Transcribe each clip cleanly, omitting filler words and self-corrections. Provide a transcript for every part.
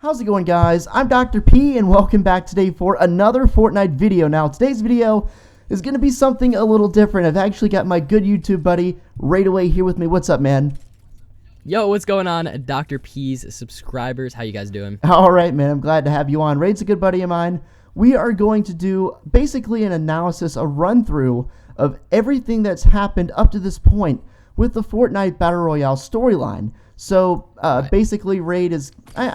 How's it going, guys? I'm Dr. P, and welcome back today for another Fortnite video. Now, today's video is going to be something a little different. I've actually got my good YouTube buddy right away here with me. What's up, man? Yo, what's going on, Dr. P's subscribers? How you guys doing? All right, man. I'm glad to have you on. Raid's a good buddy of mine. We are going to do basically an analysis, a run-through of everything that's happened up to this point with the Fortnite Battle Royale storyline. So, basically, Raid is...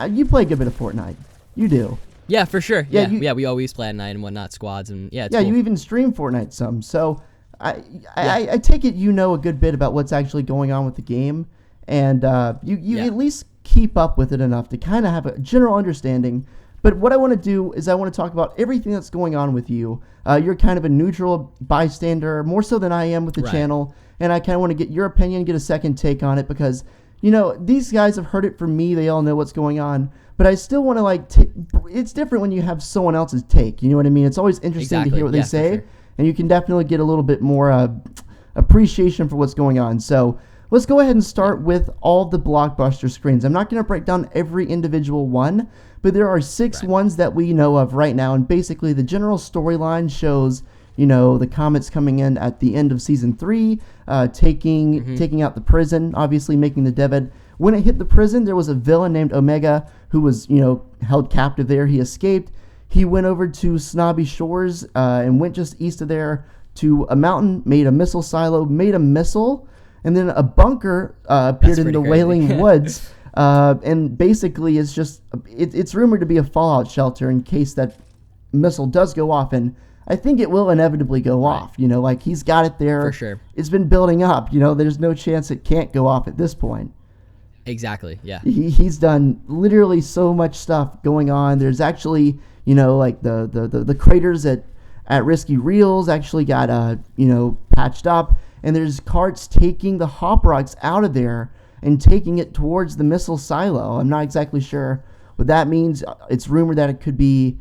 you play a good bit of Fortnite. You do. Yeah, for sure. Yeah, we always play at night and whatnot, squads, and it's cool. You even stream Fortnite some. So, I take it you know a good bit about what's actually going on with the game, and you at least keep up with it enough to kind of have a general understanding. But what I want to do is I want to talk about everything that's going on with you. You're kind of a neutral bystander, more so than I am with the channel, and I kind of want to get your opinion, get a second take on it, because... you know, these guys have heard it from me. They all know what's going on. But I still want to, it's different when you have someone else's take. You know what I mean? It's always interesting to hear what they say. Sure. And you can definitely get a little bit more appreciation for what's going on. So let's go ahead and start with all the blockbuster screens. I'm not going to break down every individual one, but there are six ones that we know of right now. And basically the general storyline shows... you know, the comets coming in at the end of Season 3, taking out the prison, obviously making the Devid. When it hit the prison, there was a villain named Omega who was, you know, held captive there. He escaped. He went over to Snobby Shores and went just east of there to a mountain, made a missile silo, made a missile, and then a bunker appeared in the Wailing Woods. And basically, it's rumored to be a fallout shelter in case that missile does go off. And I think it will inevitably go off. You know, like he's got it there. For sure. It's been building up. You know, there's no chance it can't go off at this point. Exactly, yeah. He's done literally so much stuff going on. There's actually, you know, like the craters at Risky Reels actually got, patched up. And there's carts taking the hop rocks out of there and taking it towards the missile silo. I'm not exactly sure what that means. It's rumored that it could be...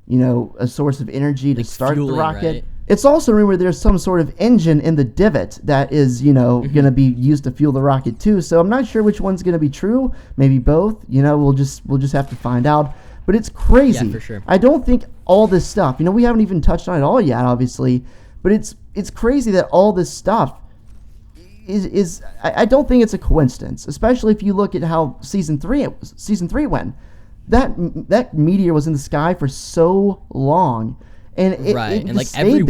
you know, a source of energy to start the rocket. Right? It's also rumored there's some sort of engine in the divot that is, you know, going to be used to fuel the rocket too. So I'm not sure which one's going to be true. Maybe both. You know, we'll just have to find out. But it's crazy. Yeah, for sure. I don't think all this stuff, you know, we haven't even touched on it all yet, obviously. But it's crazy that all this stuff is I don't think it's a coincidence, especially if you look at how season 3 went. That meteor was in the sky for so long, and it and like every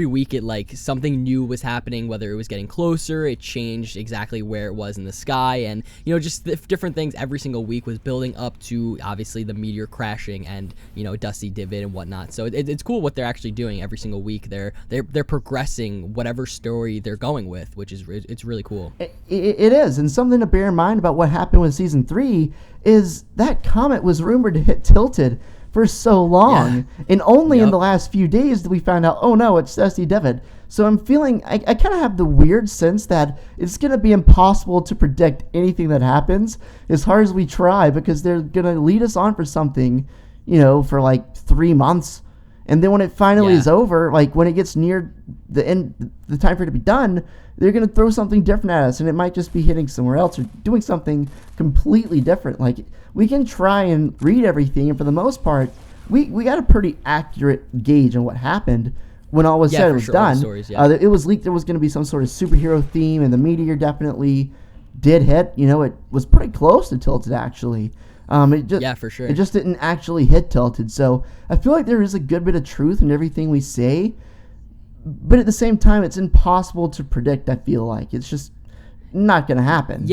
week it something new was happening, whether it was getting closer, it changed exactly where it was in the sky, and you know, just different things every single week was building up to obviously the meteor crashing and, you know, Dusty Divot and whatnot. So it's cool what they're actually doing every single week. They're progressing whatever story they're going with, which is it's really cool. It is, and something to bear in mind about what happened with season 3 is that comet was rumored to hit Tilted for so long, and only in the last few days did we find out, oh no, it's Dusty Divot. So I'm feeling, I kind of have the weird sense that it's going to be impossible to predict anything that happens as hard as we try, because they're going to lead us on for something, you know, for like 3 months. And then when it finally is over, like when it gets near the end, the time for it to be done, they're going to throw something different at us, and it might just be hitting somewhere else or doing something completely different. Like, we can try and read everything, and for the most part, we got a pretty accurate gauge on what happened when all was said and was done. Stories, it was leaked there was going to be some sort of superhero theme, and the meteor definitely did hit. You know, it was pretty close to Tilted, actually. For sure. It just didn't actually hit Tilted. So I feel like there is a good bit of truth in everything we say, but at the same time, it's impossible to predict. I feel like it's just not going to happen.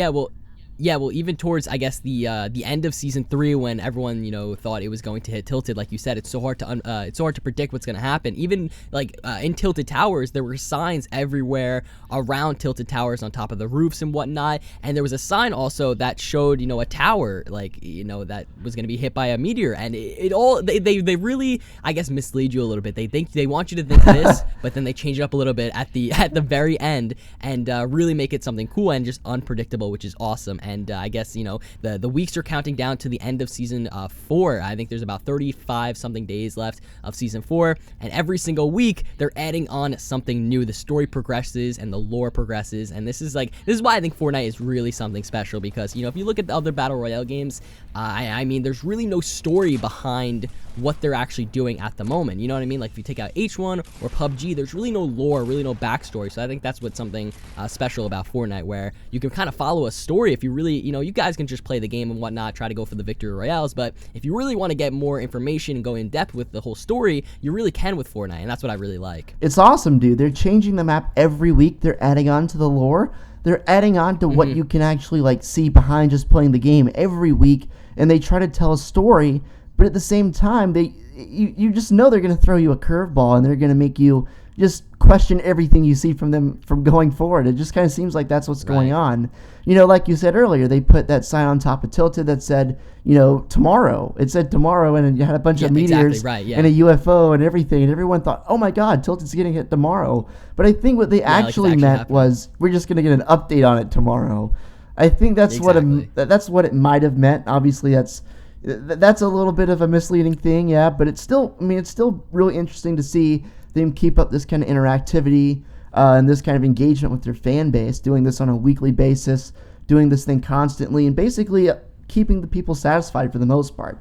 Yeah, well, even towards, I guess, the end of season 3, when everyone, you know, thought it was going to hit Tilted, like you said, it's so hard to predict what's going to happen. Even like in Tilted Towers, there were signs everywhere around Tilted Towers on top of the roofs and whatnot, and there was a sign also that showed, you know, a tower, like, you know, that was going to be hit by a meteor, and they really, I guess, mislead you a little bit. They want you to think this, but then they change it up a little bit at the very end and really make it something cool and just unpredictable, which is awesome. and I guess the weeks are counting down to the end of season 4. I think there's about 35 something days left of season 4, and every single week they're adding on something new. The story progresses and the lore progresses, and this is why I think Fortnite is really something special, because if you look at the other battle royale games, I mean, there's really no story behind what they're actually doing at the moment. You know what I mean? Like if you take out H1 or PUBG, there's really no lore, really no backstory. So I think that's what's something special about Fortnite, where you can kind of follow a story if you really, you guys can just play the game and whatnot, try to go for the victory royales, but if you really want to get more information and go in depth with the whole story, you really can with Fortnite, and that's what I really like. It's awesome, dude. They're changing the map every week. They're adding on to the lore. They're adding on to what you can actually see behind just playing the game every week, and they try to tell a story, but at the same time, you just know they're going to throw you a curveball, and they're going to make you just question everything you see from them from going forward. It just kind of seems like that's what's going on. Like you said earlier, they put that sign on top of Tilted that said, tomorrow. It said tomorrow, and it had a bunch of meteors and a UFO and everything, and everyone thought, oh my God, Tilted's getting hit tomorrow. But I think what they actually meant was, we're just going to get an update on it tomorrow. I think that's what it might have meant. Obviously, that's a little bit of a misleading thing, yeah, but it's still really interesting to see them keep up this kind of interactivity and this kind of engagement with their fan base, doing this on a weekly basis, doing this thing constantly, and basically keeping the people satisfied for the most part.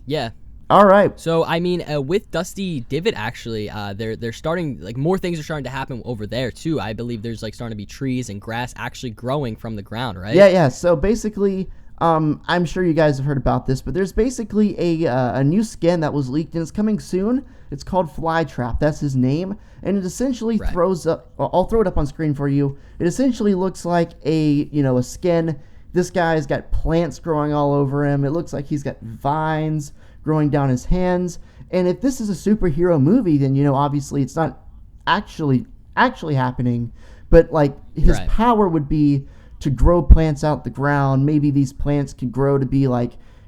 Yeah. All right. So, I mean, with Dusty Divot, actually, they're starting, more things are starting to happen over there, too. I believe there's, starting to be trees and grass actually growing from the ground, right? Yeah. So, basically, I'm sure you guys have heard about this, but there's basically a new skin that was leaked, and it's coming soon. It's called Flytrap. That's his name. And it essentially throws up, I'll throw it up on screen for you. It essentially looks like a skin. This guy's got plants growing all over him. It looks like he's got vines growing down his hands. And if this is a superhero movie, then, obviously it's not actually happening. But, his power would be to grow plants out the ground. Maybe these plants can grow to be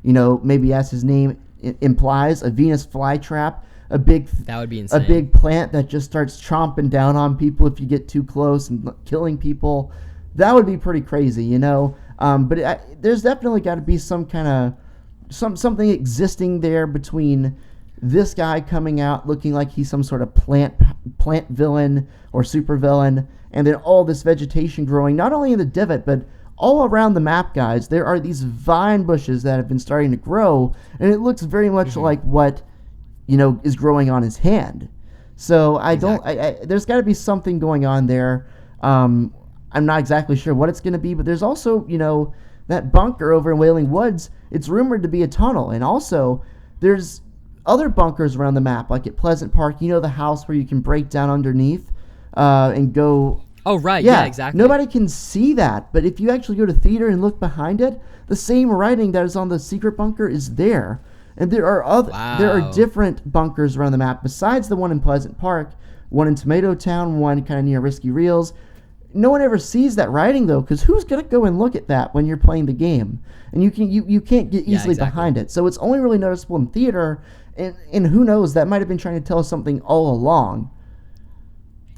maybe as his name implies, a Venus flytrap. That would be insane. A big plant that just starts chomping down on people if you get too close and killing people. That would be pretty crazy, But there's definitely got to be some kind of something existing there between this guy coming out looking like he's some sort of plant villain or super villain, and then all this vegetation growing, not only in the divot, but all around the map, guys. There are these vine bushes that have been starting to grow, and it looks very much like what is growing on his hand. So there's got to be something going on there. I'm not exactly sure what it's going to be, but there's also, that bunker over in Wailing Woods. It's rumored to be a tunnel, and also there's other bunkers around the map, like at Pleasant Park. The house where you can break down underneath and go. Oh, right. Yeah, exactly. Nobody can see that, but if you actually go to theater and look behind it, the same writing that is on the secret bunker is there. And there are different bunkers around the map besides the one in Pleasant Park, one in Tomato Town, one kind of near Risky Reels. No one ever sees that writing, though, because who's going to go and look at that when you're playing the game? And you can't get easily behind it. So it's only really noticeable in theater, and who knows, that might have been trying to tell us something all along.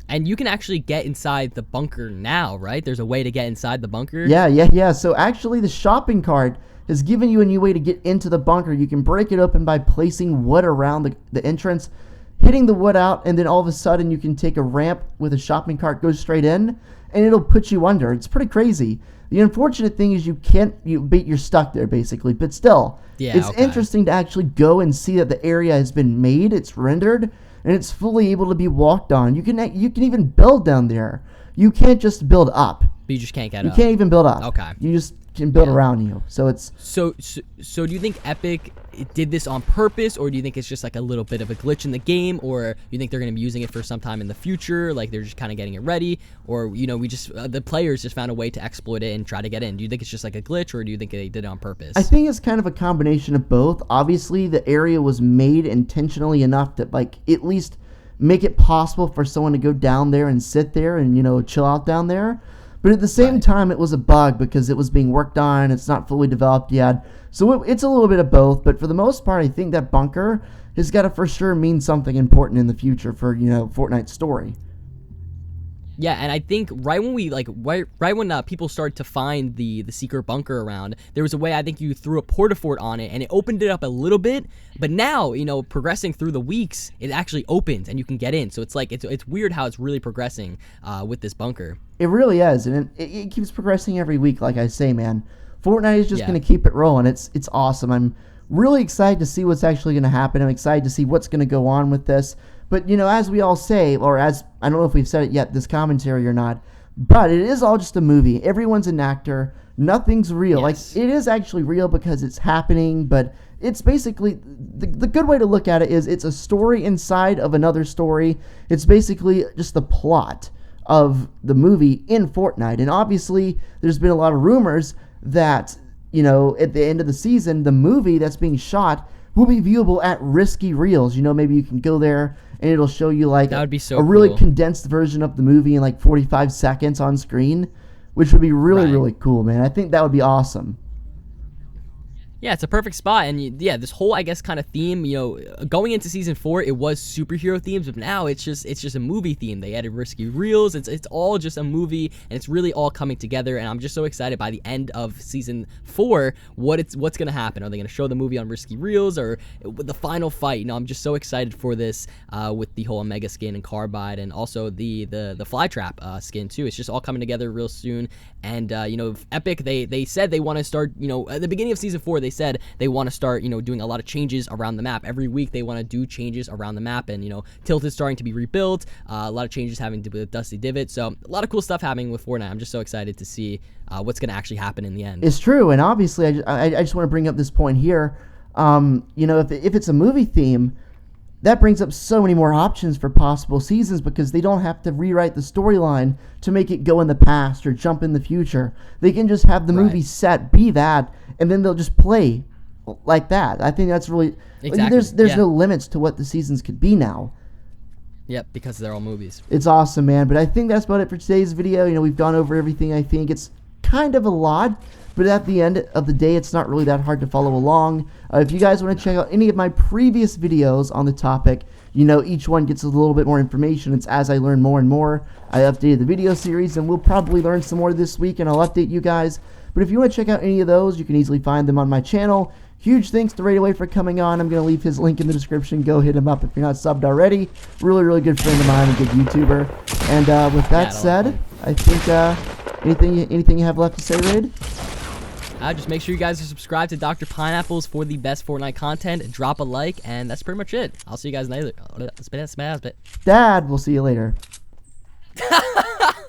And you can actually get inside the bunker now, right? There's a way to get inside the bunker? Yeah. So actually the shopping cart has given you a new way to get into the bunker. You can break it open by placing wood around the entrance, hitting the wood out, and then all of a sudden you can take a ramp with a shopping cart, go straight in, and it'll put you under. It's pretty crazy. The unfortunate thing is you're stuck there basically, but still, it's interesting to actually go and see that the area has been made, it's rendered, and it's fully able to be walked on. You can even build down there. You can't just build up. But you just can't get up. You can't even build up. Okay. You just can build around you. So it's so do you think Epic did this on purpose, or do you think it's just a little bit of a glitch in the game, or you think they're going to be using it for some time in the future, they're just kind of getting it ready, or we just the players just found a way to exploit it and try to get in? Do you think it's just a glitch, or do you think they did it on purpose? I think it's kind of a combination of both. Obviously, the area was made intentionally enough that at least make it possible for someone to go down there and sit there and chill out down there. But at the same time, it was a bug because it was being worked on. It's not fully developed yet. So it's a little bit of both. But for the most part, I think that bunker has got to for sure mean something important in the future for, Fortnite's story. Yeah, and I think right when we right when people started to find the secret bunker around, there was a way I think you threw a portafort on it and it opened it up a little bit. But now, progressing through the weeks, it actually opens and you can get in. So it's like it's weird how it's really progressing with this bunker. It really is, and it keeps progressing every week. Like I say, man, Fortnite is just going to keep it rolling. It's awesome. I'm really excited to see what's actually going to happen. I'm excited to see what's going to go on with this. But, as we all say, or as I don't know if we've said it yet, this commentary or not, but it is all just a movie. Everyone's an actor. Nothing's real. Yes. Like, it is actually real because it's happening, but it's basically, the good way to look at it is it's a story inside of another story. It's basically just the plot of the movie in Fortnite. And obviously, there's been a lot of rumors that, at the end of the season, the movie that's being shot will be viewable at Risky Reels. Maybe you can go there and it'll show you like that would be so a really cool. condensed version of the movie in like 45 seconds on screen, which would be really, really cool, man. I think that would be awesome. Yeah, it's a perfect spot, and this whole I guess kind of theme, going into season 4, it was superhero themes, but now it's just a movie theme. They added Risky Reels. It's all just a movie, and it's really all coming together. And I'm just so excited by the end of season 4, what's gonna happen. Are they gonna show the movie on Risky Reels or the final fight? I'm just so excited for this with the whole Omega skin and Carbide, and also the Flytrap skin too. It's just all coming together real soon. And Epic, they said they want to start. At the beginning of season 4, they said they want to start, doing a lot of changes around the map. Every week they want to do changes around the map, and Tilted's starting to be rebuilt. A lot of changes having to do with Dusty Divot. So a lot of cool stuff happening with Fortnite. I'm just so excited to see what's going to actually happen in the end. It's true, and obviously I just want to bring up this point here. If it's a movie theme, that brings up so many more options for possible seasons because they don't have to rewrite the storyline to make it go in the past or jump in the future. They can just have the movie set be that, and then they'll just play like that. I think that's really exactly. There's no limits to what the seasons could be now. Yep, because they're all movies. It's awesome, man. But I think that's about it for today's video. We've gone over everything. I think it's kind of a lot, but at the end of the day, it's not really that hard to follow along. If you guys want to check out any of my previous videos on the topic, each one gets a little bit more information. It's as I learn more and more. I updated the video series, and we'll probably learn some more this week, and I'll update you guys. But if you want to check out any of those, you can easily find them on my channel. Huge thanks to Radaway for coming on. I'm going to leave his link in the description. Go hit him up if you're not subbed already. Really, really good friend of mine, a good YouTuber. And with that said, I think anything you have left to say, Raid? Just make sure you guys are subscribed to Dr. Pineapples for the best Fortnite content. Drop a like, and that's pretty much it. I'll see you guys later. Dad, we'll see you later.